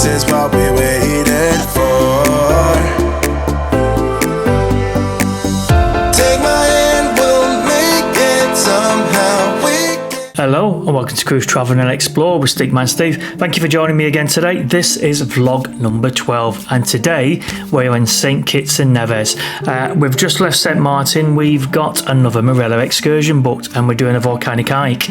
is what we waited for. Take my hand, we'll make it somehow. Hello and welcome to Cruise Travel and Explore with Stickman Steve. Thank you for joining me again today. This is vlog number 12 and today we're in St Kitts and Nevis. We've just left St Martin. We've got another Marella excursion booked and we're doing a volcanic hike.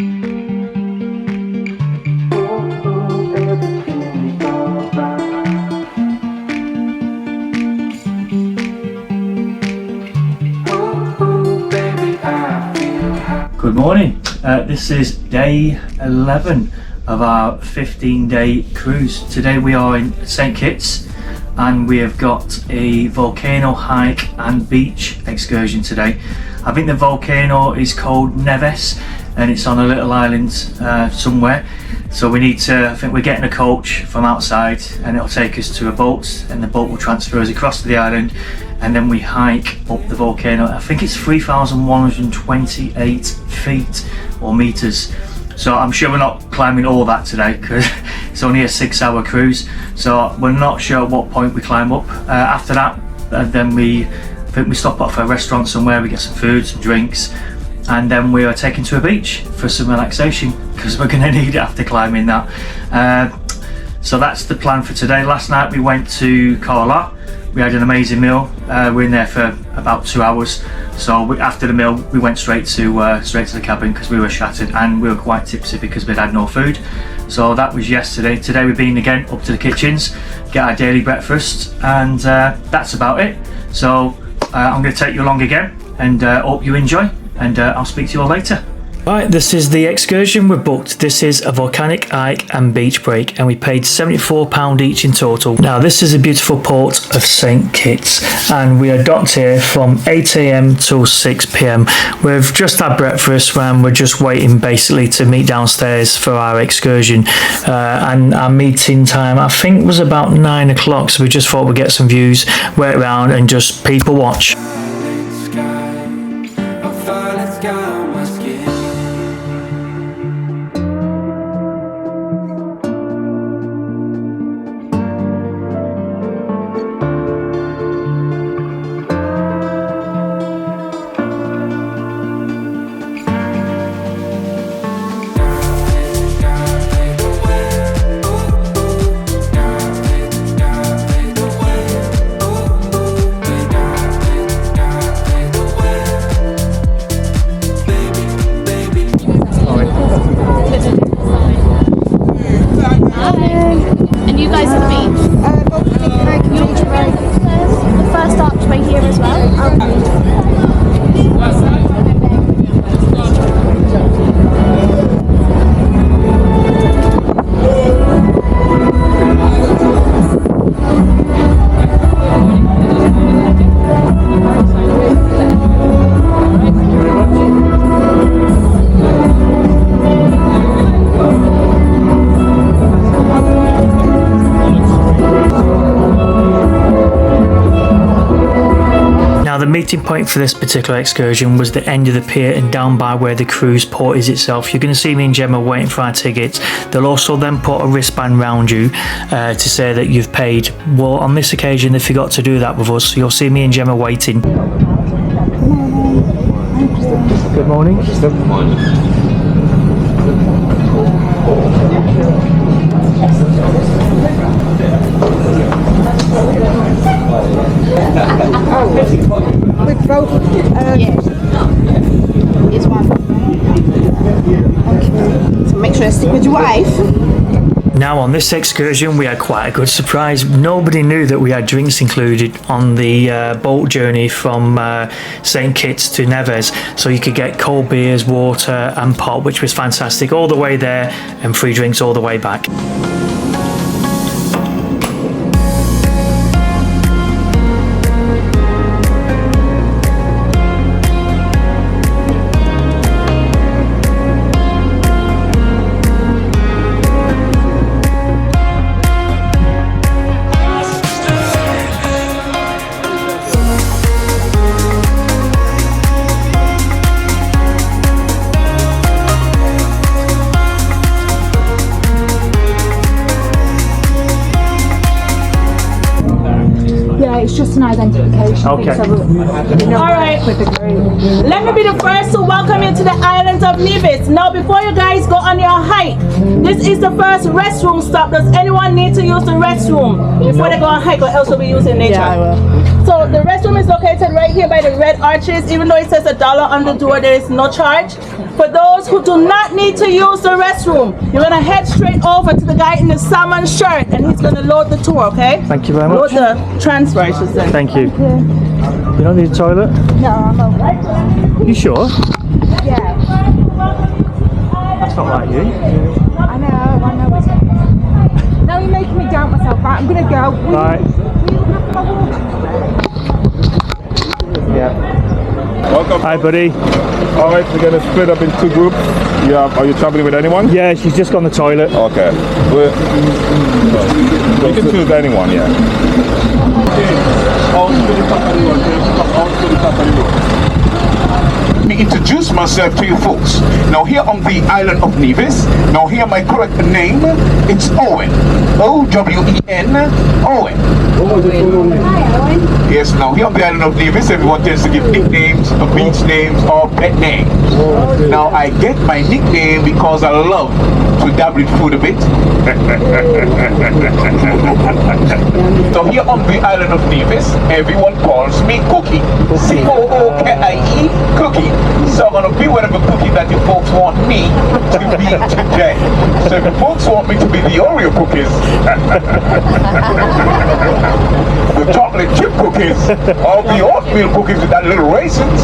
Good morning. This is day 11 of our 15-day cruise. Today we are in St Kitts and we have got a volcano hike and beach excursion today. I think the volcano is called Nevis and it's on a little island somewhere. So we need to, I think we're getting a coach from outside and it'll take us to a boat and the boat will transfer us across to the island and then we hike up the volcano. I think it's 3,128 feet or meters. So I'm sure we're not climbing all that today because it's only a 6-hour cruise. So we're not sure at what point we climb up. After that, then I think we stop off at a restaurant somewhere, we get some food, some drinks, and then we are taken to a beach for some relaxation because we're going to need it after climbing that. So that's the plan for today. Last night we went to Koala. We had an amazing meal. We're in there for about 2 hours. So after the meal, we went straight to the cabin because we were shattered and we were quite tipsy because we'd had no food. So that was yesterday. Today we've been again up to the kitchens, get our daily breakfast, and that's about it. So I'm going to take you along again and hope you enjoy. And I'll speak to you all later. Right, this is the excursion we've booked. This is a volcanic hike and beach break and we paid £74 each in total. Now this is a beautiful port of St Kitts and we are docked here from 8 AM till 6 PM. We've just had breakfast and we're just waiting basically to meet downstairs for our excursion, and our meeting time I think was about 9 o'clock, so we just thought we'd get some views, wait around and just people watch. The meeting point for this particular excursion was the end of the pier and down by where the cruise port is itself. You're going to see me and Gemma waiting for our tickets. They'll also then put a wristband round you to say that you've paid. Well, on this occasion they forgot to do that with us, so you'll see me and Gemma waiting. Good morning. Good morning. With both, yes. Here's one. Okay. So make sure I stick with your wife. Now on this excursion we had quite a good surprise. Nobody knew that we had drinks included on the boat journey from St Kitts to Nevis. So you could get cold beers, water and pop, which was fantastic all the way there, and free drinks all the way back. an identification. Okay. Alright, let me be the first to welcome you to the island of Nevis. Now before you guys go on your hike, this is the first restroom stop. Does anyone need to use the restroom before they go on hike, or else will be using nature? Yeah, I will. So the restroom is located right here by the red arches. Even though it says $1 on the door, there is no charge. For those who do not need to use the restroom, you're gonna head straight over to the guy in the salmon shirt, and he's gonna load the tour, okay? Thank you very Load much. the transfer, I should say. Thank you. You don't need a toilet? No, I'm okay. You sure? Yeah. That's not like you. I know. Now you're making me doubt myself. Right, I'm gonna go. Right. Yeah. Welcome. Hi, buddy. All right, we're gonna split up in 2 groups. Are you traveling with anyone? Yeah, she's just gone to the toilet. Okay. You can choose anyone, yeah. Let me introduce myself to you folks. Now here on the island of Nevis, now here my correct name, it's Owen. O-W-E-N, Owen. Yes, now here on the island of Nevis, everyone tends to give nicknames, beach names, or pet names. Now I get my nickname because I love to dabble in food a bit. So here on the island of Nevis, everyone calls me Cookie. C-O-O-K-I-E, Cookie. So I'm gonna be whatever cookie that you folks want me to be today. So if you folks want me to be the Oreo cookies, the chocolate chip cookies, or the oatmeal cookies with that little raisins,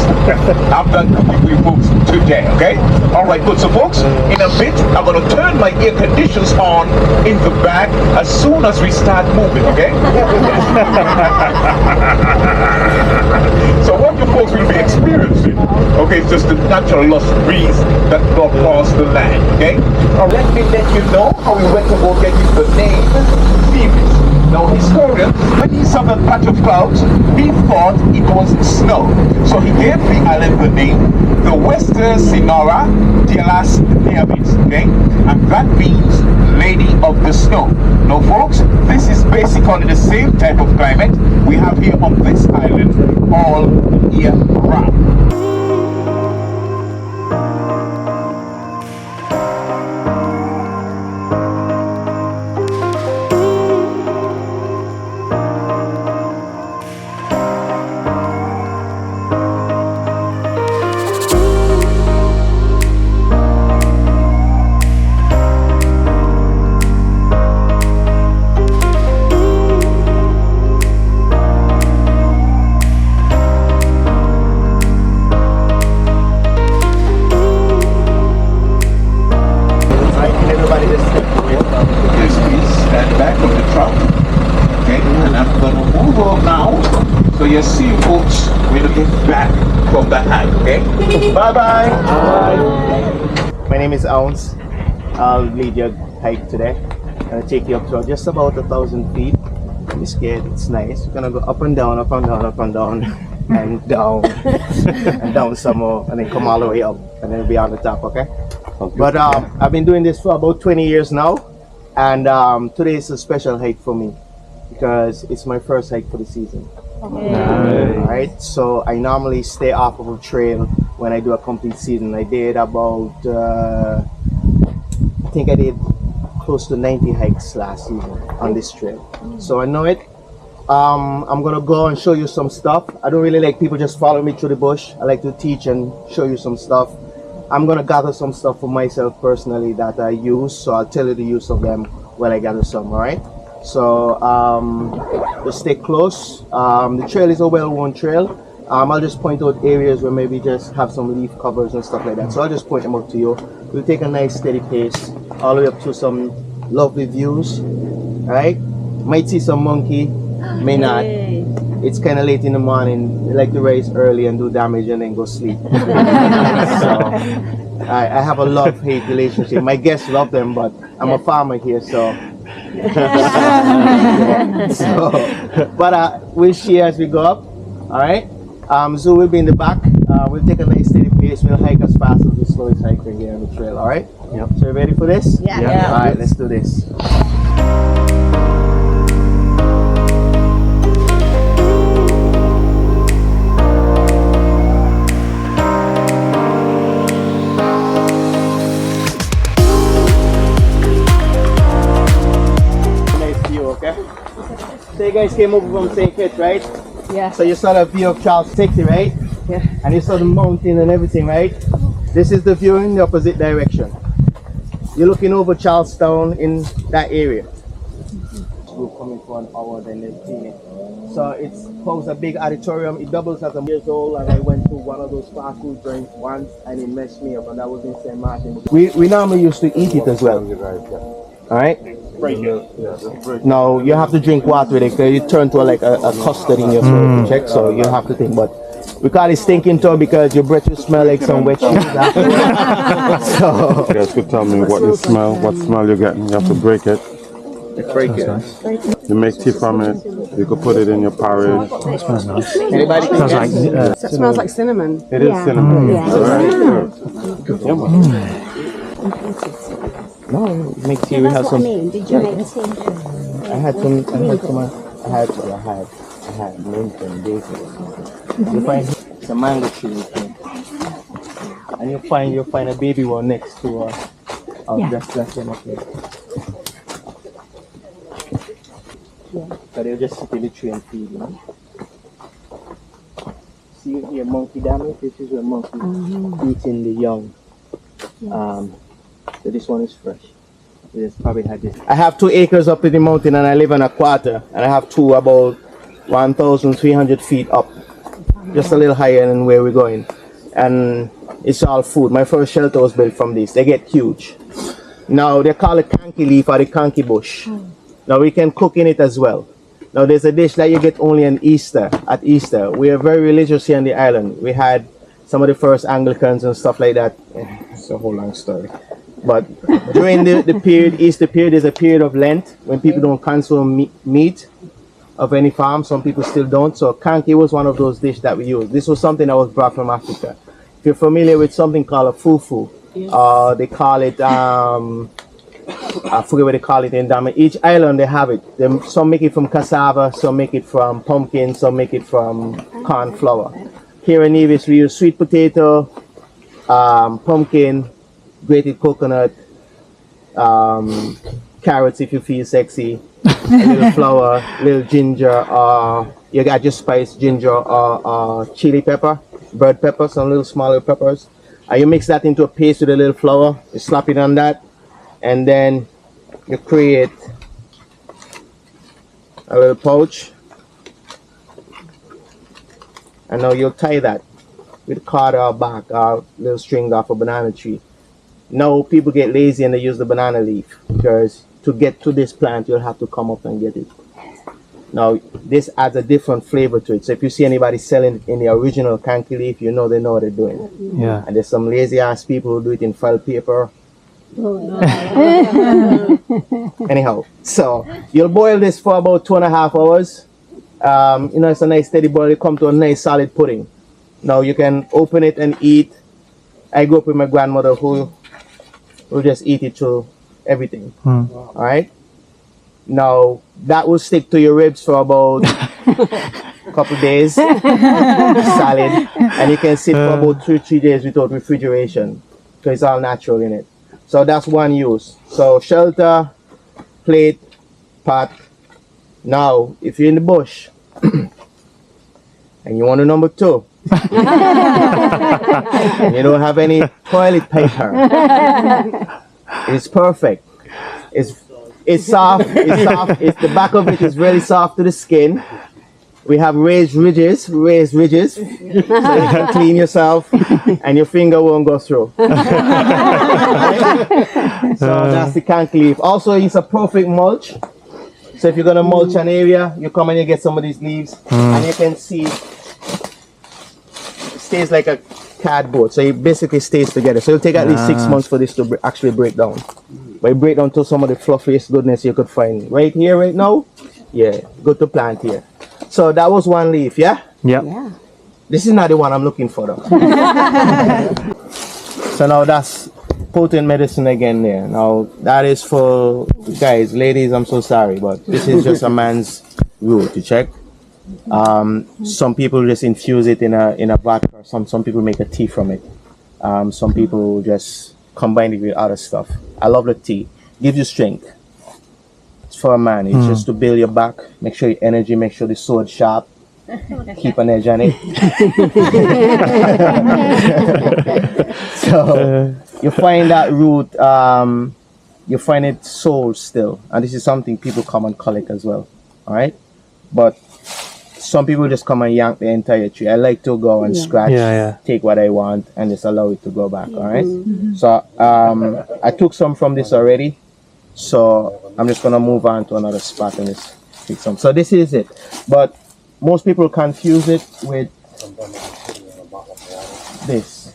I'm done cooking for you folks today, okay? Alright, good. So folks, in a bit, I'm gonna turn my air conditions on in the back as soon as we start moving, okay? So what you folks will be experiencing, okay, is just the natural lush breeze that blows across the land, okay? Now let me let you know how we went about getting the name Nevis. Now historians, when he saw the patch of clouds, he thought it was snow. So he gave the island the name, the Western Senora de las Nieves, okay? And that means Lady of the Snow. Now folks, this is basically the same type of climate we have here on this island all year round. You see you folks when you get back from the hike, okay? Bye-bye. My name is Ounce. I'll lead your hike today. I'm gonna take you up to just about 1,000 feet. Don't be scared, it's nice. We're gonna go up and down, up and down, up and down, and down, and down some more, and then come all the way up, and then be on the top, okay? But I've been doing this for about 20 years now, and today is a special hike for me because it's my first hike for the season. Alright, so I normally stay off of a trail when I do a complete season. I did about, I think I did close to 90 hikes last season on this trail. So I know it. I'm gonna go and show you some stuff. I don't really like people just follow me through the bush. I like to teach and show you some stuff. I'm gonna gather some stuff for myself personally that I use, so I'll tell you the use of them when I gather some, alright? So just stay close. The trail is a well-worn trail. I'll just point out areas where maybe just have some leaf covers and stuff like that. So I'll just point them out to you. We'll take a nice steady pace all the way up to some lovely views. Alright? Might see some monkey, may not. It's kind of late in the morning. They like to rise early and do damage and then go sleep. So I have a love-hate relationship. My guests love them, but I'm a farmer here, so. But we'll share as we go up. All right. So we'll be in the back. We'll take a nice steady pace. We'll hike as fast as the slowest hiker here on the trail. All right. Yep. So you ready for this? Yeah. All right. Let's do this. guys came over from St Kitts, right? Yeah. So you saw the view of Charles City, right? Yeah. And you saw the mountain and everything, right? This is the view in the opposite direction. You're looking over Charlestown in that area. We're coming for an hour, then they've seen it. So it's holds a big auditorium. It doubles as a years old, and I went to one of those fast food joints once, and it messed me up, and that was in St. Martin. We normally used to eat it as well. All right. Now you have to drink water with it, because you turn to like a custard in your throat. Check. So you have to think, but we call it stinking toe because your breath will smell like some wet cheese. So You guys could tell me what smell you're getting. You have to break it. break it. You make tea from it. You could put it in your porridge. It smells nice. Anybody? Smells like That smells like cinnamon. It is cinnamon. Yeah. No, make tea. We That's have what I some. mean. Did you make tea? I had mint and basil. You find it's a mango tree, and you'll find a baby one next to that's them up there. So they'll just sit in the tree and feed, you know. See here, monkey damage. This is where monkey eating the young. So this one is fresh. We just probably had this. I have 2 acres up in the mountain, and I live on a quarter, and I have 2 about 1,300 feet up, just a little higher than where we're going, and it's all food. My first shelter was built from this. They get huge. Now they call it kanky leaf or the kanky bush. Now we can cook in it as well. Now there's a dish that you get only on Easter. At Easter, we are very religious here on the island. We had some of the first Anglicans and stuff like that. It's a whole long story. But during the period, Easter period, is a period of Lent when people don't consume meat of any farm. Some people still don't. So kanky was one of those dishes that we used. This was something that was brought from Africa. If you're familiar with something called a fufu, they call it I forget what they call it in Dama. Each island they have it. Some make it from cassava, some make it from pumpkin, some make it from corn flour. Here in Nevis we use sweet potato, pumpkin, grated coconut, carrots if you feel sexy, a little flour, little ginger, you got your spice, ginger or chili pepper, bird pepper, some little smaller peppers. You mix that into a paste with a little flour, you slap it on that, and then you create a little pouch, and now you'll tie that with cord or bark or little string off a banana tree. Now people get lazy and they use the banana leaf, because to get to this plant you'll have to come up and get it. Now this adds a different flavor to it. So if you see anybody selling it in the original kanky leaf, you know they know what they're doing. Yeah. And there's some lazy ass people who do it in file paper. Anyhow, so you'll boil this for about 2.5 hours. It's a nice steady boil. You come to a nice solid pudding. Now you can open it and eat. I grew up with my grandmother who will just eat it through everything. All right. Now that will stick to your ribs for about a couple days, solid, and you can sit for about 2-3 days without refrigeration, because it's all natural in it. So that's one use. So shelter, plate, pot. Now, if you're in the bush and you want a number 2, and you don't have any toilet paper, it's perfect. It's soft. It's the back of it is really soft to the skin. We have raised ridges, so you can clean yourself and your finger won't go through. So that's the kanky leaf. Also, it's a perfect mulch. So if you're gonna mulch an area, you come and you get some of these leaves, and you can see it stays like a cardboard. So it basically stays together. So it'll take at least 6 months for this to actually break down. But it break down to some of the fluffiest goodness you could find right here, right now. Yeah, good to plant here. So that was one leaf, yeah? Yeah. This is not the one I'm looking for though. So now that's potent medicine again there. Now that is for guys, ladies, I'm so sorry, but this is just a man's rule to check. Some people just infuse it in a vodka. Some people make a tea from it. Some people just combine it with other stuff. I love the tea. Gives you strength. It's for a man. It's just to build your back, make sure your energy, make sure the sword sharp, keep an edge on it. So you find that root, you find it sold still, and this is something people come and collect as well. All right, but some people just come and yank the entire tree. I like to go and scratch, take what I want, and just allow it to go back. All right. So I took some from this already, so I'm just gonna move on to another spot and just take some. So this is it, but most people confuse it with this.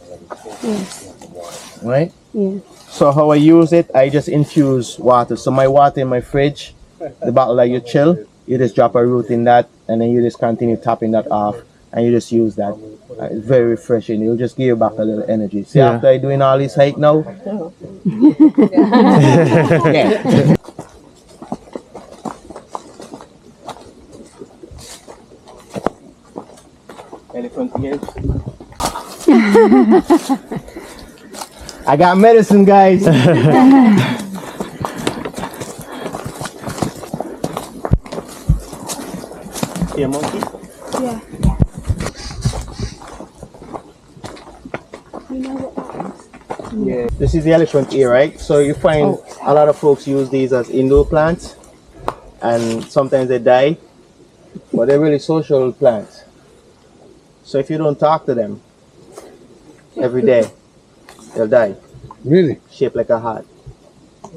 Right? Yeah. So how I use it, I just infuse water. So my water in my fridge, the bottle that you chill, you just drop a root in that, and then you just continue tapping that off, and you just use that. It's very refreshing. It'll just give you back a little energy. See, after I doing all this hike now, yeah. Elephant ears. I got medicine, guys. See a monkey? Yeah. Yeah. This is the elephant ear, right? So you find a lot of folks use these as indoor plants, and sometimes they die, but they're really social plants. So if you don't talk to them every day, they'll die. Really? Shaped like a heart.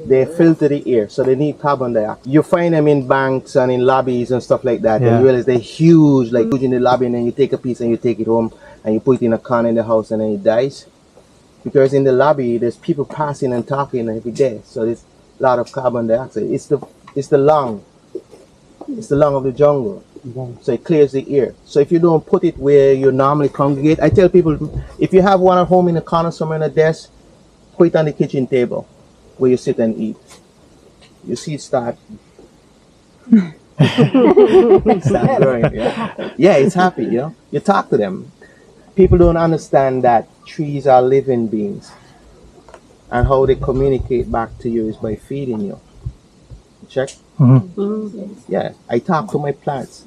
They filter the air, so they need carbon dioxide. You find them in banks and in lobbies and stuff like that, and you realize they're huge, like huge in the lobby, and then you take a piece and you take it home and you put it in a can in the house, and then it dies. Because in the lobby, there's people passing and talking every day, so there's a lot of carbon dioxide. It's the lung. It's the lung of the jungle. So it clears the air. So if you don't put it where you normally congregate, I tell people, if you have one at home in a corner somewhere on a desk, put it on the kitchen table where you sit and eat. You see it start. Start growing. Yeah, it's happy, you know. You talk to them. People don't understand that trees are living beings, and how they communicate back to you is by feeding you. Check. Yeah, I talk to my plants.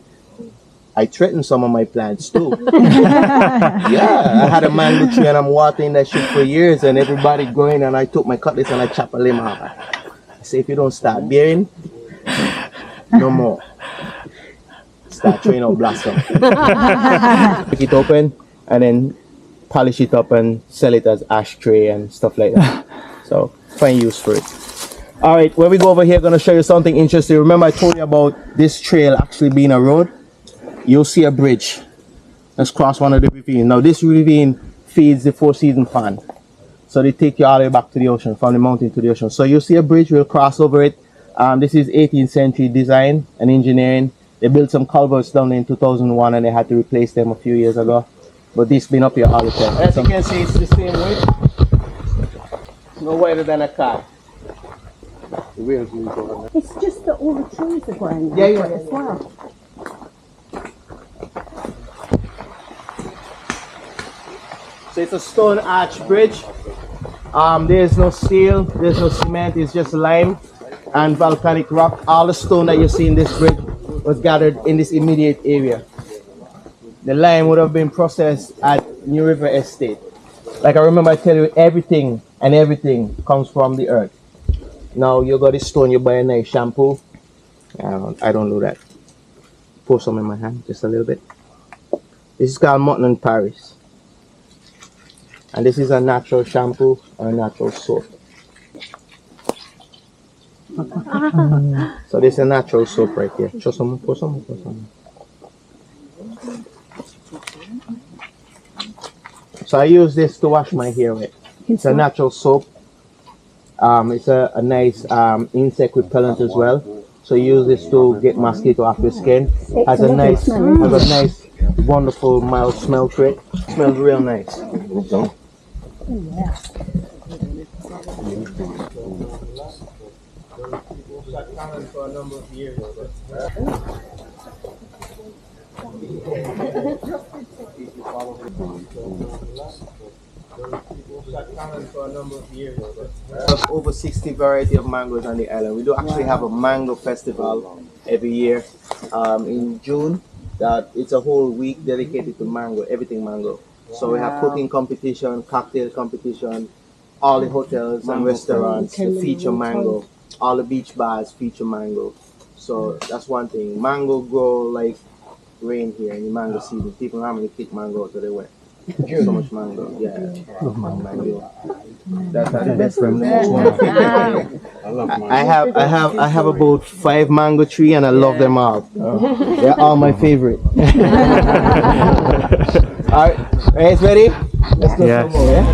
I threaten some of my plants too. Yeah, I had a mango tree and I'm watering that shit for years, and everybody going, and I took my cutlass and I chop a limb off. I say, if you don't start bearing, no more. Start throwing out blossom. Pick it open and then polish it up and sell it as ashtray and stuff like that. So find use for it. All right, when we go over here, I'm going to show you something interesting. Remember I told you about this trail actually being a road? You'll see a bridge. Let's cross one of the ravines. Now this ravine feeds the Four Seasons pond. So they take you all the way back to the ocean, from the mountain to the ocean. So you'll see a bridge, we'll cross over it. This is 18th century design and engineering. They built some culverts down in 2001 and they had to replace them a few years ago. But this been up here all the time. As you can see, it's the same width. No wider than a car. The wheels move over there. It's just that all the trees are growing now as well. So it's a stone arch bridge. There's no steel, there's no cement, it's just lime and volcanic rock. All the stone that you see in this bridge was gathered in this immediate area. The lime would have been processed at New River Estate. Like I remember I tell you, everything comes from the earth. Now you got this stone, you buy a nice shampoo. I don't do that. Pour some in my hand, just a little bit. This is called Mutton and Paris. And this is a natural shampoo or a natural soap. So this is a natural soap right here. Pour some. So I use this to wash my hair with. It's a natural soap. It's a nice insect repellent as well. So you use this to get mosquito off your skin. Has a nice, wonderful mild smell to it. Smells real nice. for a number of years. We have over 60 variety of mangoes on the island. We do actually have a mango festival every year in June. That it's a whole week dedicated to mango, everything mango. So we have cooking competition, cocktail competition, all the hotels and restaurants feature mango. All the beach bars feature mango. So that's one thing. Mango grow like rain here in the mango season. People normally pick mango to their way. So much mango. Yeah. Mango. That's the best from there. I have about 5 mango trees and I love them all. They're all my favorite. Alright, guys ready? Let's go some more, yeah?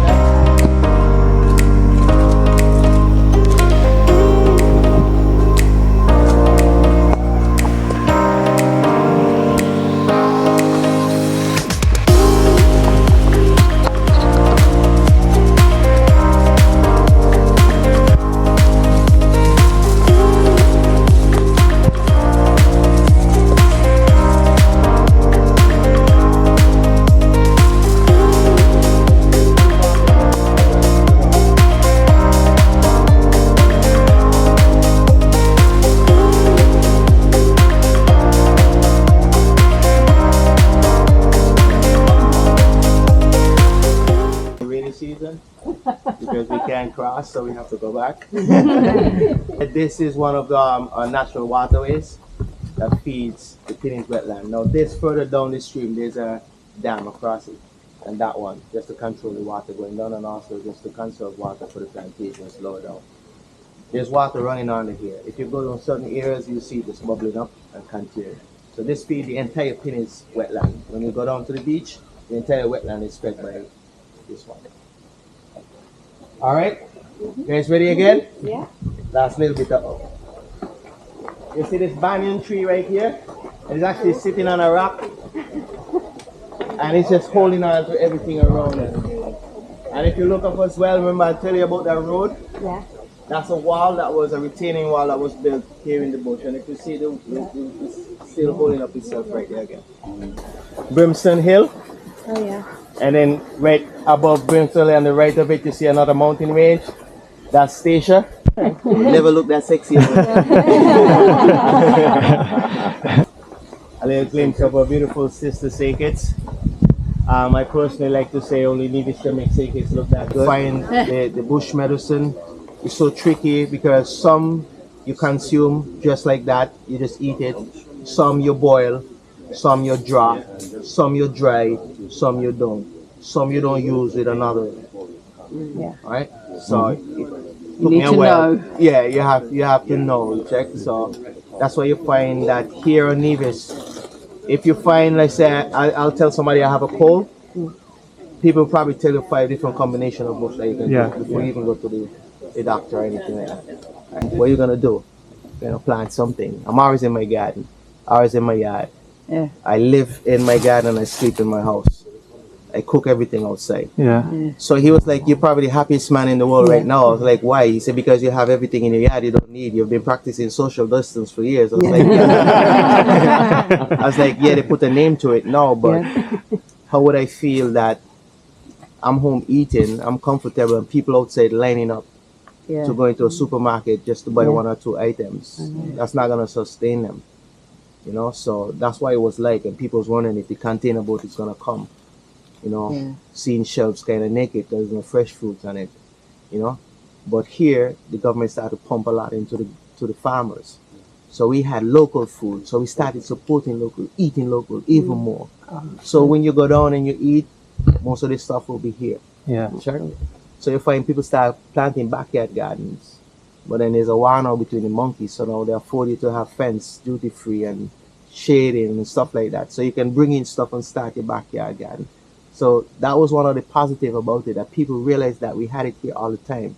Because we can't cross, so we have to go back. This is one of the our natural waterways that feeds the Pinnings wetland. Now this further down the stream, there's a dam across it, and that one, just to control the water going down, and also just to conserve water for the plantations lower down. There's water running under here. If you go to certain areas, you see this bubbling up and continue. So this feeds the entire Pinnings wetland. When you go down to the beach, the entire wetland is fed by this one. All right, you guys ready again? Yeah. Last little bit up. You see this banyan tree right here? It's actually sitting on a rock, and it's just holding on to everything around it. And if you look up as well, remember I tell you about that road? Yeah. That's a wall that was a retaining wall that was built here in the bush. And if you see it's still holding up itself right there again. Brimstone Hill. Oh yeah. And then right above Brimstone Hill on the right of it, you see another mountain range. That's Stacia. Never looked that sexy. A little glimpse of a beautiful sister St Kitts. I personally like to say only Nevis can make St Kitts look that good. Find the bush medicine is so tricky because some you consume just like that, you just eat it. Some you boil, some you draw, some you dry, some you don't. Some you don't use with another. Yeah. Right? So You need to know. Yeah, you have to know, check. So that's why you find that here on Nevis, if you find, let's say, I'll tell somebody I have a cold, people probably tell you 5 different combinations of bush that you can do before you even go to the doctor or anything like that. Right? What are you gonna do? You're gonna plant something. I'm always in my garden, always in my yard. Yeah. I live in my garden and I sleep in my house. I cook everything outside. Yeah. So he was like, "You're probably the happiest man in the world right now." I was like, "Why?" He said, "Because you have everything in your yard you don't need. You've been practicing social distance for years." I was like, I was like, "Yeah, they put a name to it now, but how would I feel that I'm home eating, I'm comfortable, and people outside lining up to go into a supermarket just to buy 1 or 2 items? That's not gonna sustain them, you know." So that's why it was like, and people was wondering if the container boat is gonna come. You know, seeing shelves kind of naked, there's no fresh fruits on it, you know. But here, the government started to pump a lot into the farmers. So we had local food. So we started supporting local, eating local even more. So when you go down and you eat, most of this stuff will be here. Yeah. Sure. So you find people start planting backyard gardens. But then there's a war now between the monkeys. So now they afford you to have fence, duty free, and shading and stuff like that. So you can bring in stuff and start your backyard garden. So that was one of the positive about it, that people realized that we had it here all the time.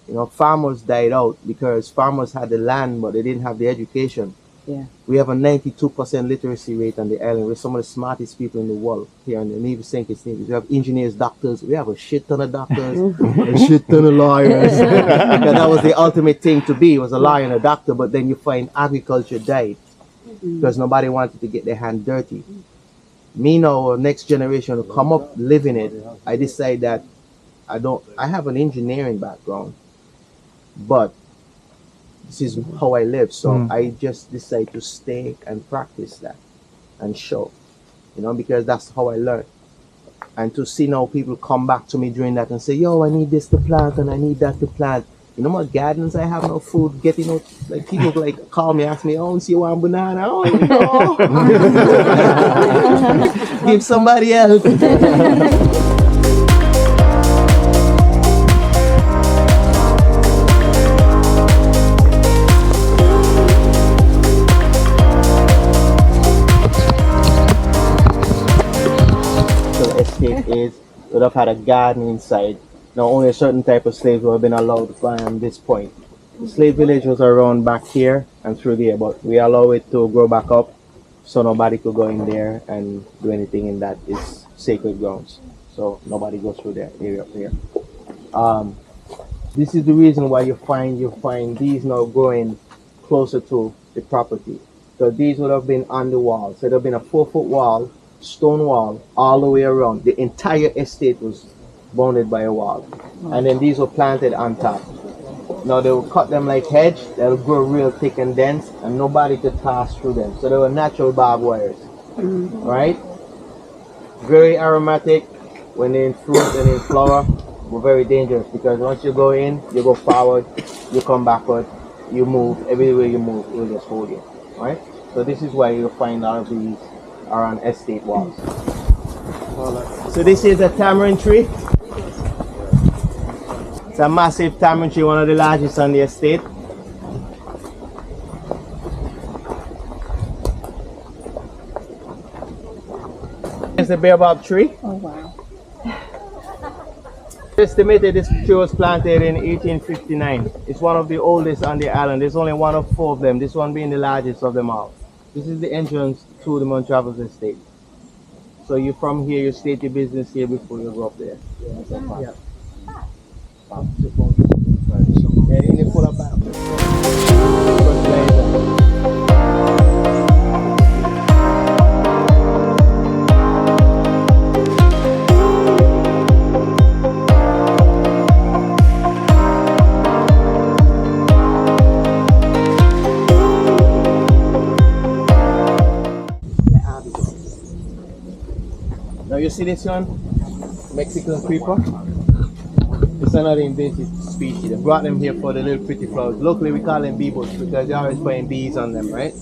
You know, farmers died out because farmers had the land, but they didn't have the education. Yeah. We have a 92% literacy rate on the island. We're some of the smartest people in the world here in the Nevis, St Kitts and Nevis. We have engineers, doctors. We have a shit ton of doctors, a shit ton of lawyers. That was the ultimate thing to be, was a lawyer and a doctor. But then you find agriculture died because nobody wanted to get their hand dirty. Me now, next generation will come up living it. I decide that I have an engineering background, but this is how I live. So I just decide to stay and practice that and show, because that's how I learn. And to see now people come back to me during that and say, yo, I need this to plant and I need that to plant. You know what gardens I have no food, getting out, like people like call me, ask me, oh, see you want banana? Oh, no. Give somebody else. Is would have had a garden inside. Now only a certain type of slaves would have been allowed to fly on this point. The slave village was around back here and through there, but we allow it to grow back up so nobody could go in there and do anything in that. It's sacred grounds, so nobody goes through that area up there. This is the reason why you find these now growing closer to the property. So these would have been on the wall. So there would have been a 4-foot wall, stone wall all the way around. The entire estate was bounded by a wall, and then these were planted on top. Now they will cut them like hedge. They'll grow real thick and dense, and nobody could pass through them. So they were natural barbed wires, right? Very aromatic. When they're in fruit and in flower, were very dangerous because once you go in, you go forward, you come backward, you move. Everywhere you move, it will just hold you, right? So this is why you'll find all of these are on estate walls. So this is a tamarind tree. It's a massive tamarind tree, one of the largest on the estate. It's the baobab tree. Oh, wow. Estimated this tree was planted in 1859. It's one of the oldest on the island. There's only one of 4 of them, this one being the largest of them all. This is the entrance to the Mount Travels estate. So you from here, you state your business here before you go up there. Yeah. Yeah, you need to pull up back. Now you see this one? Mexican creeper? It's another invasive species. They brought them here for the little pretty flowers. Locally we call them bee bush because they're always putting bees on them, right?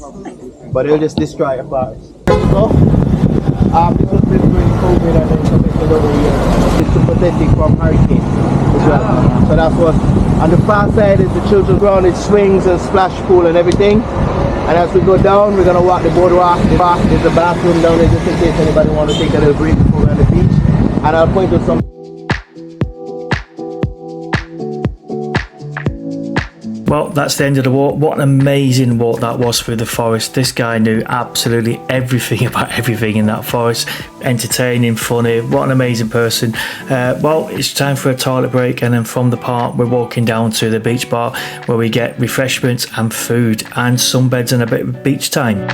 But they'll just destroy a forest. So, this was built during COVID and then connected over here. It's to protect it from hurricanes as well. So that's what, on the far side is the children's ground, it swings and splash pool and everything. And as we go down, we're gonna walk the boardwalk. There's a bathroom down there just in case anybody wants to take a little break before we're on the beach. And I'll point out some. Well, that's the end of the walk. What an amazing walk that was through the forest. This guy knew absolutely everything about everything in that forest. Entertaining, funny, what an amazing person. Well, it's time for a toilet break, and then from the park we're walking down to the beach bar where we get refreshments and food and sunbeds and a bit of beach time.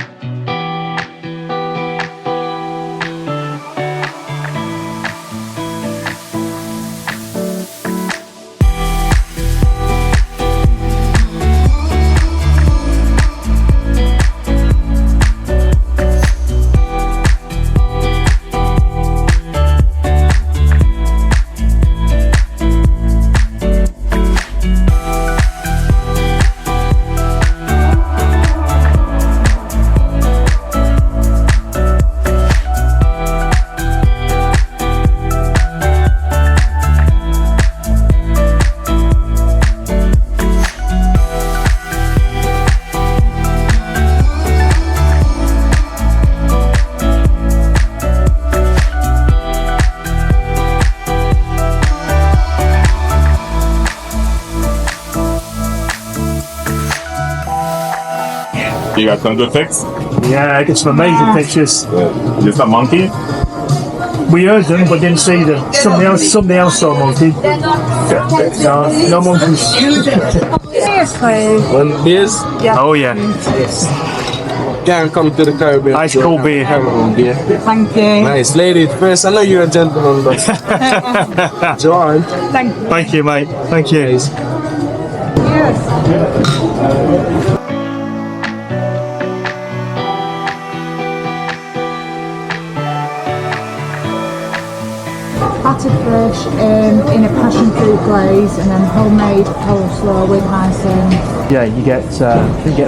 You got some good pics? Yeah, I got some amazing pictures. Just a monkey? We heard them but didn't see them. Somebody else saw a monkey. No monkeys. One beers? Oh yeah. Can't come to the Caribbean. Ice cold beer. Cameroon beer. Thank you. Nice. Ladies first, I know you're a gentleman, but John. Thank you, mate. Thank you. Yes. Battered fish in a passion fruit glaze and then homemade coleslaw with icing. Yeah, you get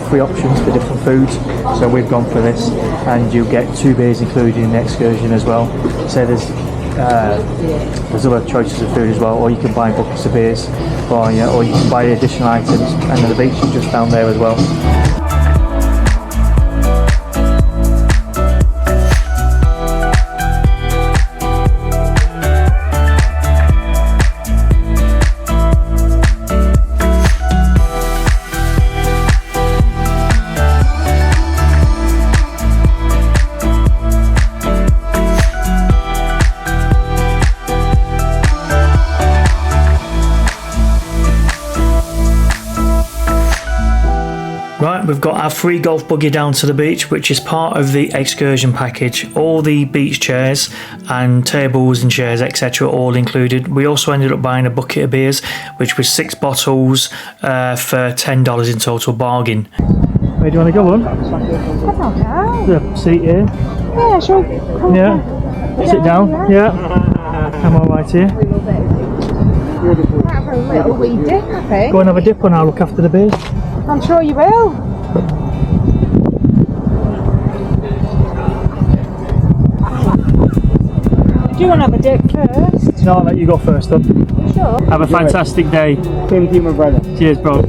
3 options for different foods. So we've gone for this, and you get 2 beers included in the excursion as well. So there's other choices of food as well, or you can buy buckets of beers, or you can buy additional items. And then the beach is just down there as well. Right, we've got our free golf buggy down to the beach, which is part of the excursion package. All the beach chairs and tables and chairs, etc., all included. We also ended up buying a bucket of beers, which was 6 bottles for $10 in total, bargain. Where do you want to go on? I don't know. The seat here. Yeah, sure. Come Yeah. Sit down. Yeah. I'm all right here. Have a little wee dip, I think. Go and have a dip and I'll look after the beers. I'm sure you will. Do you want to have a dip first? No, I'll let you go first then. Sure. Have a fantastic day. Same to you, my brother. Cheers, bro.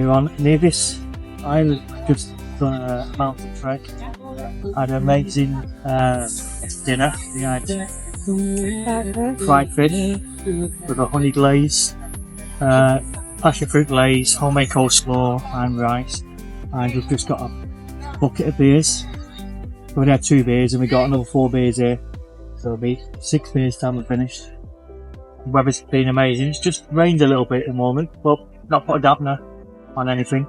On Nevis Island, just done a mountain trek. Had an amazing dinner. We had fried fish with a honey glaze, passion fruit glaze, homemade coleslaw and rice, and we've just got a bucket of beers. We had 2 beers and we got another 4 beers here, so it'll be 6 beers time we're finished. The weather's been amazing. It's just rained a little bit at the moment, but not put a dampener on anything.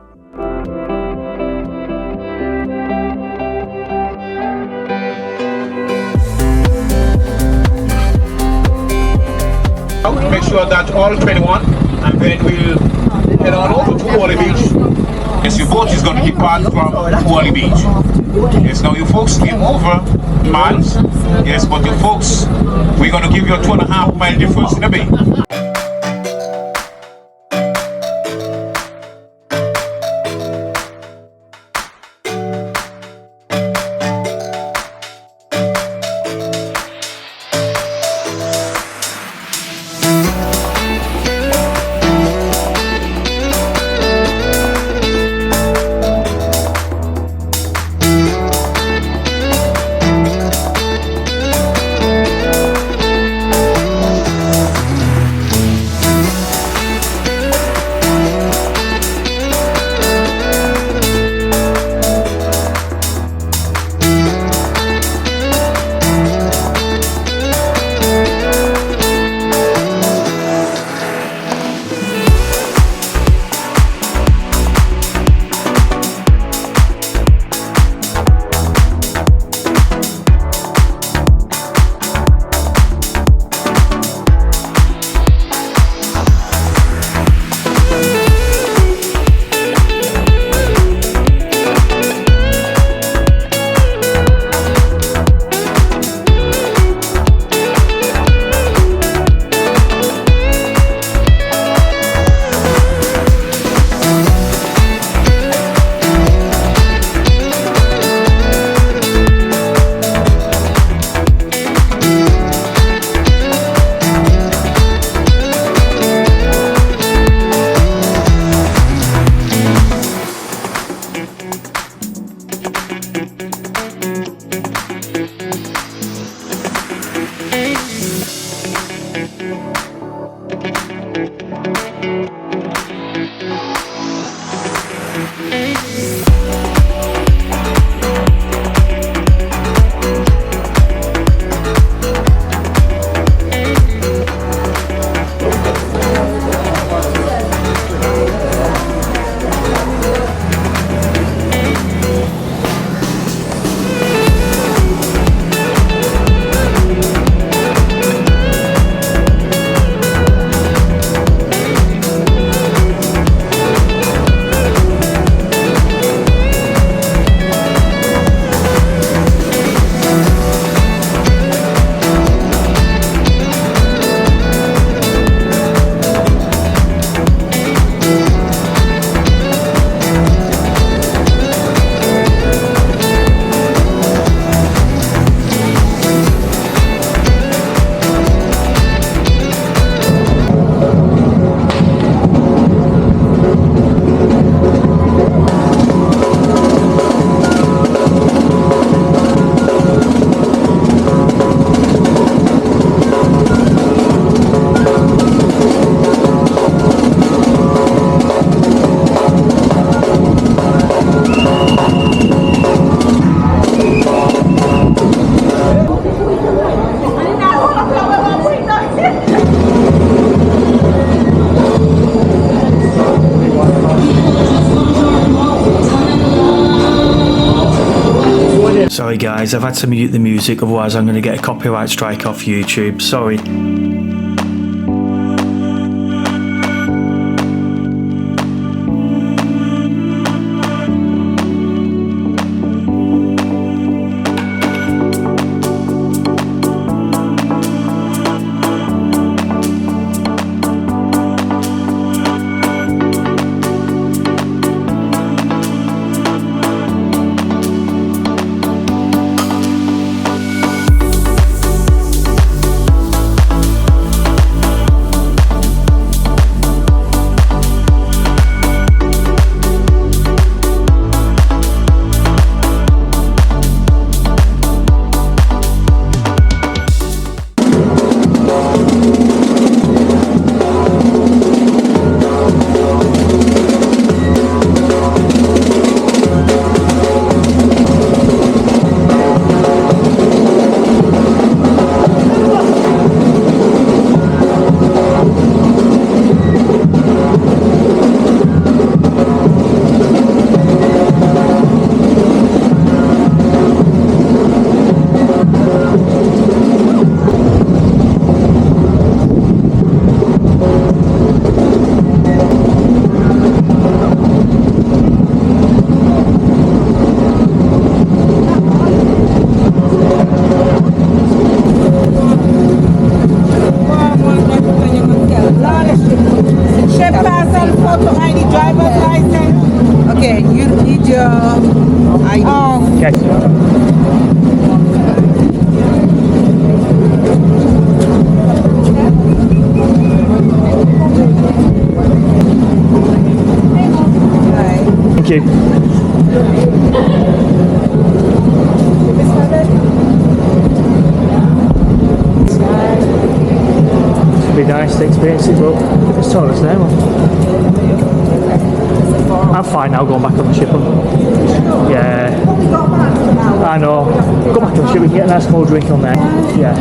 Make sure that all 21, and then we'll head on over to Wally Beach. Yes, your boat is going to depart from Wally Beach. Yes, now you folks came over miles. Yes, but you folks, we're going to give you a 2.5 mile difference in the bay. Sorry guys, I've had to mute the music, otherwise I'm going to get a copyright strike off YouTube. Sorry. Thank you. It'd be nice to experience it, but it's toilets there. I'm fine now going back on the ship. Yeah. I know. Go back on the ship, we can get a nice cold drink on there. Yeah.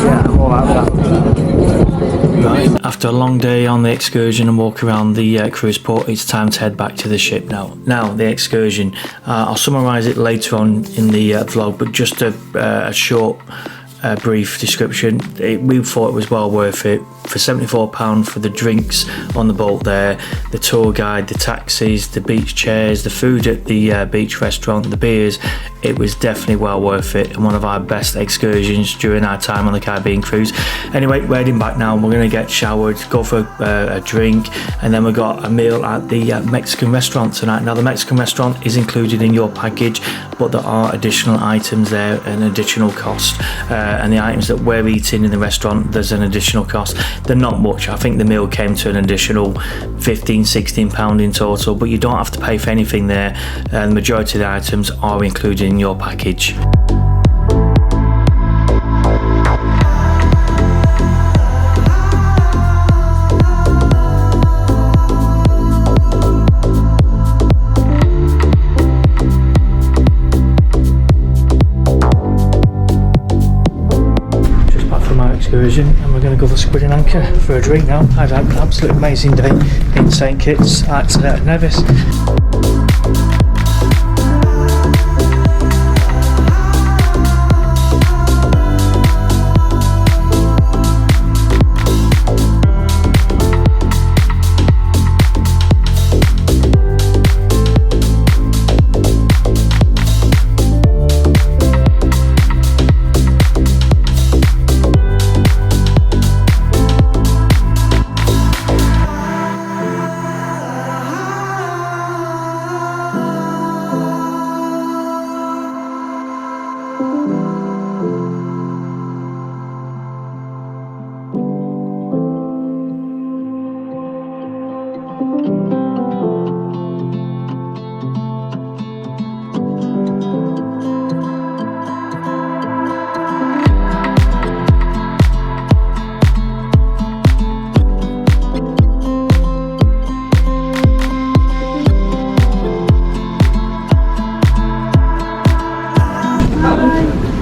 Yeah, I'm alright with that. Right, after a long day on the excursion and walk around the cruise port, it's time to head back to the ship now. Now, the excursion, I'll summarise it later on in the vlog, but just a short, brief description. We thought it was well worth it. For £74 for the drinks on the boat there, the tour guide, the taxis, the beach chairs, the food at the beach restaurant, the beers, it was definitely well worth it and one of our best excursions during our time on the Caribbean cruise. Anyway, we're heading back now. We're going to get showered, go for a drink, and then we got a meal at the Mexican restaurant tonight. Now the Mexican restaurant is included in your package, but there are additional items there, an additional cost, and the items that we're eating in the restaurant, there's an additional cost. They're not much. I think the meal came to an additional £15-16 in total, but you don't have to pay for anything there, and the majority of the items are included in your package. Excursion, and we're going to go for Squid and Anchor for a drink now. I had an absolutely amazing day in St Kitts at Nevis.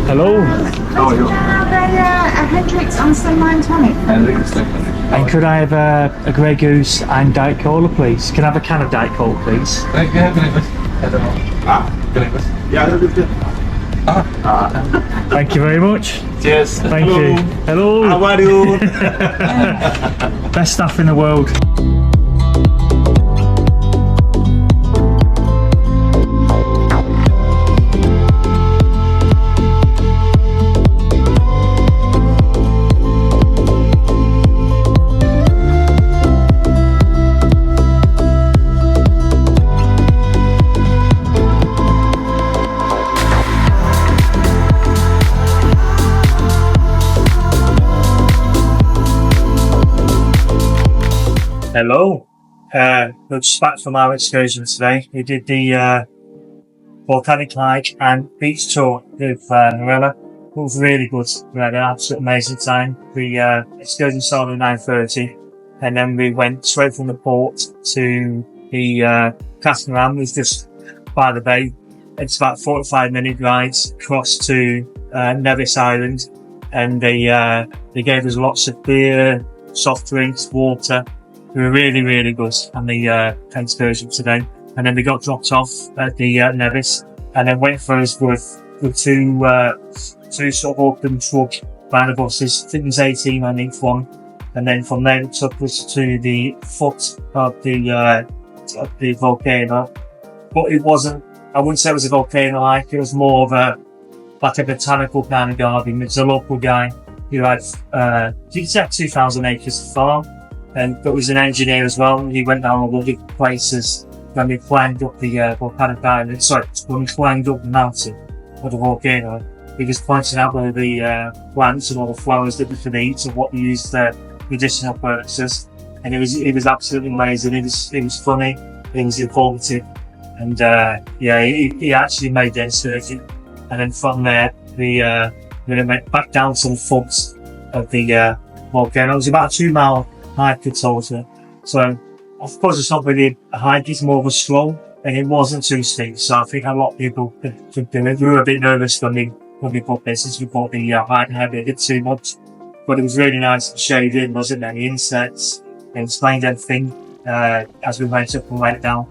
Hello. How are you? A Hendrix on some lime tonic. And could I have a Grey Goose and Diet Cola, please? Can I have a can of Diet Cola, please? Thank you very much. Cheers. Thank you. Hello. How are you? Best staff in the world. Hello. We're just back from our excursion today. We did the Volcanic Hike and Beach Tour with Marella. It was really good. We had an absolute amazing time. The excursion started at 9:30 and then we went straight from the port to the catamaran, which was just by the bay. It's about a 45-minute ride across to Nevis Island, and they gave us lots of beer, soft drinks, water. We were really, really good on the excursion today. And then we got dropped off at the Nevis, and then went for us with two sort of open truck van buses. I think there was 18 on each one. And then from there it took us to the foot of the volcano. But it wasn't, I wouldn't say it was a volcano hike, it was more of a botanical kind of garden. It's a local guy who had, you could say 2,000 acres of farm. But was an engineer as well. He went down all the places when we climbed up the volcanic island. Sorry, when we climbed up the mountain of the volcano. He was pointing out where the plants and all the flowers that we could eat and what we used for medicinal purposes. And it was absolutely amazing. It was funny. It was informative. And he actually made the excursion. And then from there, we went back down to the foot of the volcano. It was about a 2-mile hike in total. So, of course, it's not really a hike, it's more of a stroll, and it wasn't too steep. So I think a lot of people could do it. We were a bit nervous when we bought this, since we bought the hike and had a bit too much. But it was really nice and shaded, wasn't there? The insects, and explained everything as we went up and went down.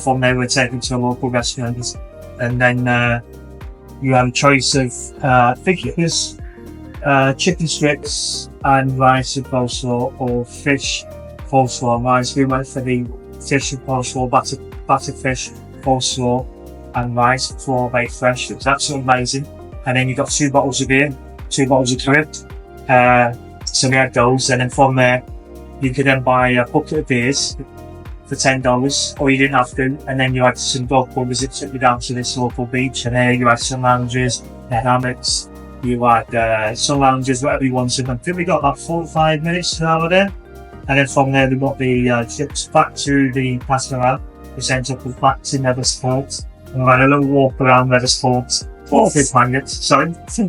From there, we were taken to a local restaurant, and then you had a choice of, I think it was chicken strips and rice and coleslaw, or fish, coleslaw and rice. We went for the fish and coleslaw, batter fish, coleslaw and rice, all made fresh. It was absolutely amazing. And then you got 2 bottles of beer, 2 bottles of drip. So we had those, and then from there you could then buy a bucket of beers for $10, or you didn't have to. And then you had some dog buggers that took you down to this local beach, and there you had some lounges, hammocks. You had sun lounges, whatever you wanted. I think we got about 45 minutes to hour there. And then from there we got the trips back to the catamaran. We sent up back to Nevis Port. And we had a little walk around Nevis Port. St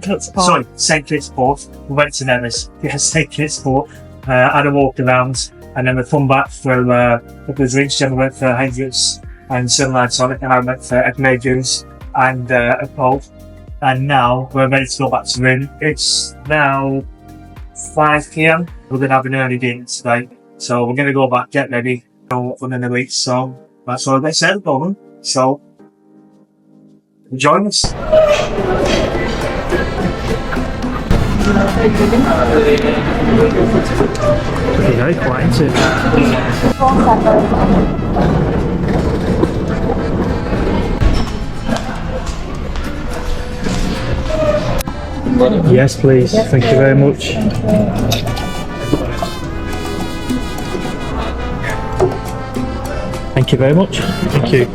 Kitts Port. We went to Nevis. Yes, St Kitts Port. Had a walk around. And then we come back for a couple of drinks. Then we went for Hendrix and Sunlight Tonic. And I went for Egg juice and a cold. And now we're ready to go back to the room. It's now 5 p.m. We're going to have an early dinner today. So we're going to go back, get ready, go for another week. So that's all they said at the moment. So join us. Pretty very quiet, isn't it? Yes, please. Yes, thank you very much. Thank you very much. Thank you.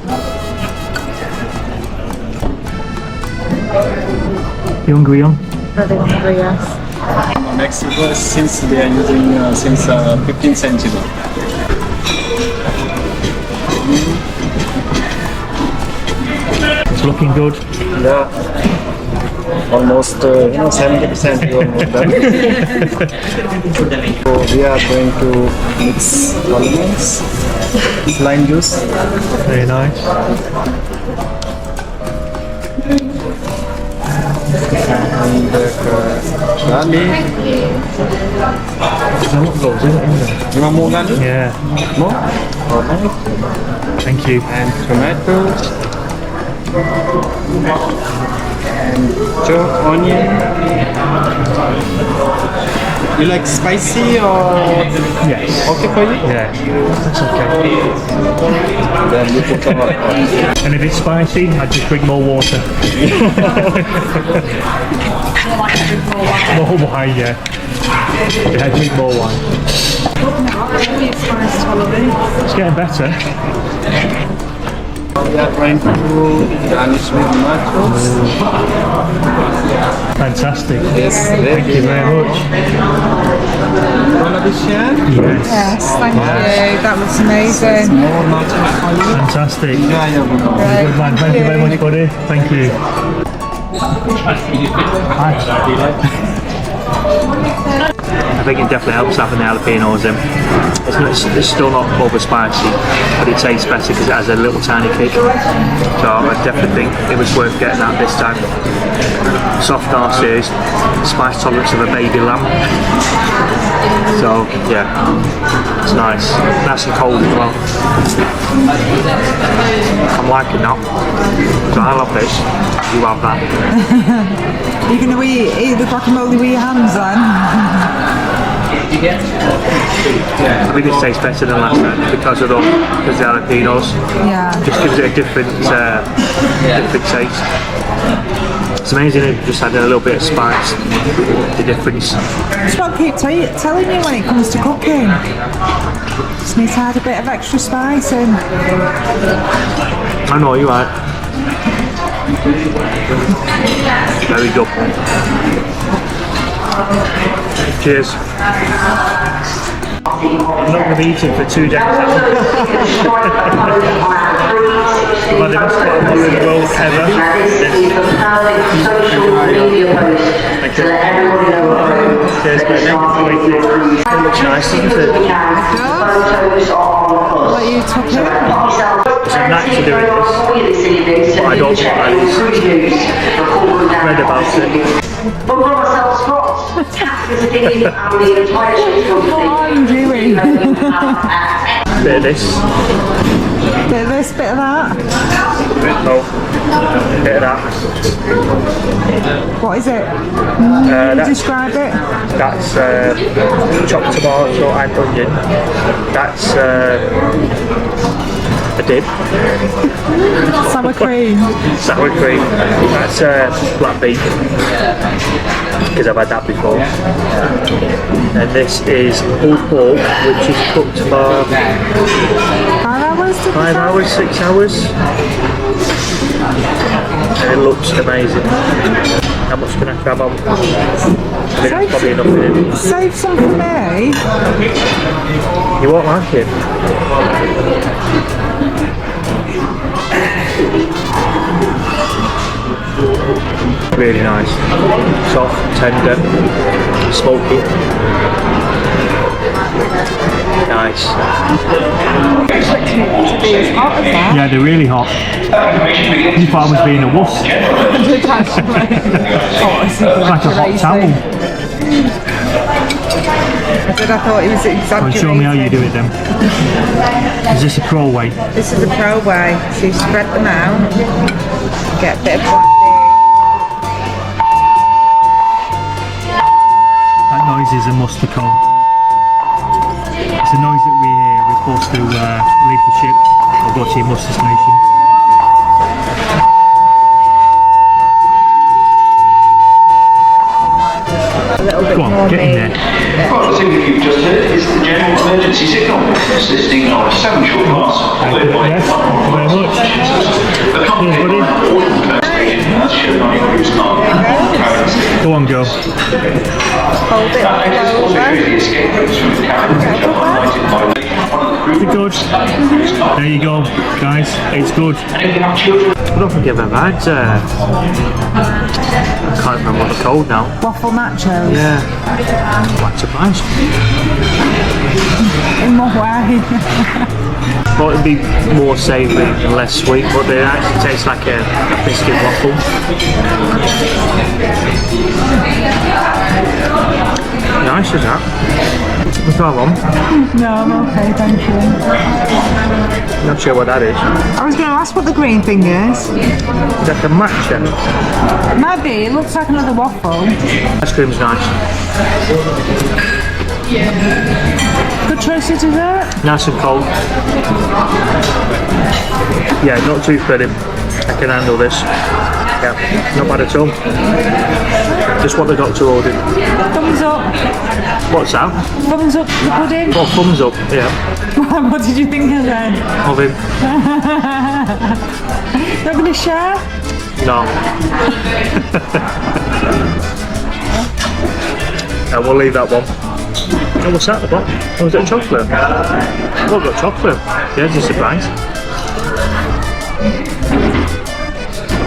You hungry, Jan? Very hungry, yes. Mexico, since they are using since 15th century. It's looking good. Yeah. Almost 70% almost done. So we are going to mix condiments, lime juice. Very nice. And garlic. There's a lot of those, isn't there? You want more garlic? Yeah. More? Alright. Thank you. And tomatoes. Joe, onion. You like spicy or? Yes. Okay for you? Yeah, that's okay. Then you put some And if it's spicy, I just drink more water. More wine, yeah. Yeah, drink more wine. It's getting better. We are trying to garnish with nachos. Fantastic. Yes, Thank you very much. Wanna be shared? Yes. Yes, thank you. That looks amazing. More nachos for you. Fantastic. Yeah, yeah. Good man. Thank you very much, buddy. Thank you. I think it definitely helps having the jalapenos in. It's still not over spicy, but it tastes better because it has a little tiny kick. So I definitely think it was worth getting that this time. Soft arses, spice tolerance of a baby lamb. So yeah, it's nice. Nice and cold as well. I'm liking that. So I love this. You have that. You're going to eat the guacamole with your hands then? I think this tastes better than last time because of the jalapenos. Yeah. Just gives it a different taste. It's amazing it just had a little bit of spice, the difference. That's what I keep telling you when it comes to cooking. Just need to add a bit of extra spice in. I know, you're right. Very good. Cheers. I'm not going to be eating for 2 days. Well, the best part of the world ever. Thank you. Cheers, baby. It looks nice, doesn't it? What you took it? There's a knack to doing this, but I don't think I read about it. What are you doing? Bit of this. Bit of this, bit of that. No. Bit of that. What is it? Describe it. That's chopped tomato and onion. That's a dip. Sour cream. Sour cream. That's black beef. Because I've had that before. And this is pulled pork, which is cooked for 5 hours, 6 hours. And it looks amazing. How much can I grab on? I think that's probably enough in it. Save some for me. You won't like it. Really nice. Soft, tender, smoky. Nice. Yeah, they're really hot. You thought I was being a wuss. Like a hot towel. I thought it was exaggerated. Show me how you do it then. Is this a pro way? This is a pro way. So you spread them out, get a bit of black. That noise is a muster call. It's a noise that we hear. We're supposed to leave the ship or go to your muster station. Go on, get in there. Well, the thing that you've just heard is the general emergency signal. Consisting of 7 short parts. Yes, thank you very much. Cheers, buddy. Go on, Joe. Hold it over. Is it good? There you go, guys. It's good. I don't think I've ever had. I can't remember what they're called now. Waffle nachos. Yeah. I'm quite surprised. In what way? Thought it'd be more savoury and less sweet, but they actually taste like a biscuit waffle. Nice as that. try one? No, I'm okay, thank you. Not sure what that is. I was going to ask what the green thing is. Is that a matcha? Maybe, it looks like another waffle. Ice cream's nice. Good choice of dessert. Nice and cold. Yeah, not too filling. I can handle this. Yeah, not bad at all. Just what the doctor ordered. Thumbs up. What's that? Thumbs up the pudding. Oh, thumbs up, yeah. What did you think of then? Of him. Not going to share? No. We'll leave that one. Oh, what's that at the bottom? Oh, is that chocolate? Oh, I've got chocolate. Yeah, it's a surprise.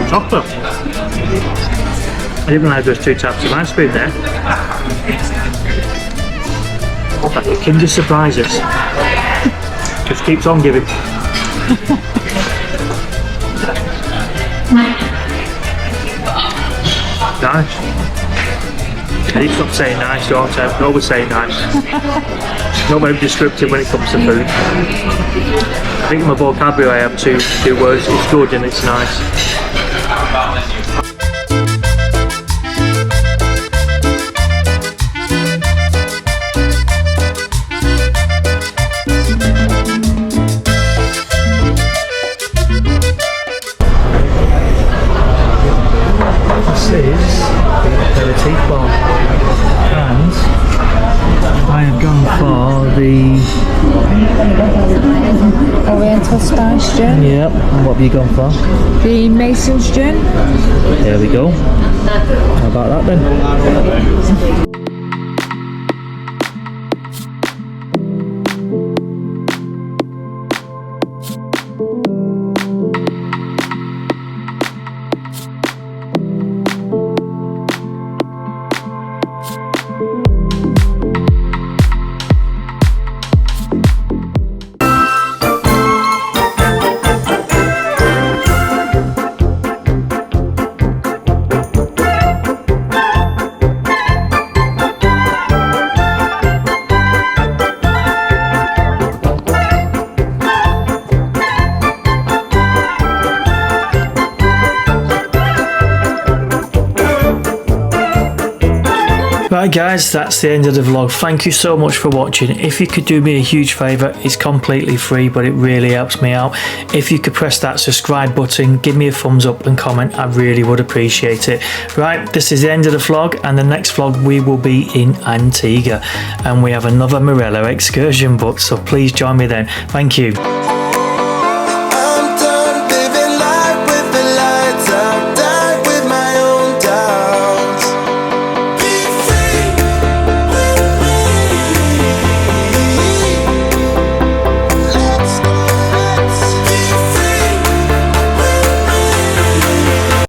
Chocolate. I didn't realise there was 2 types of ice cream there. Like a Kinder Surprises. Just keeps on giving. Nice. I need to stop saying nice, don't I? I'm always saying nice. Not very descriptive when it comes to food. I think in my vocabulary I have two words. It's good and it's nice. This is the aperitif bar, and I have gone for the Oriental Spice Gin. Yep, and what have you gone for? The Mason's Gin. There we go. How about that then? Right guys, that's the end of the vlog. Thank you so much for watching. If you could do me a huge favour, it's completely free but it really helps me out. If you could press that subscribe button, give me a thumbs up and comment, I really would appreciate it. Right, this is the end of the vlog, and the next vlog we will be in Antigua and we have another Marella excursion booked, so please join me then. Thank you.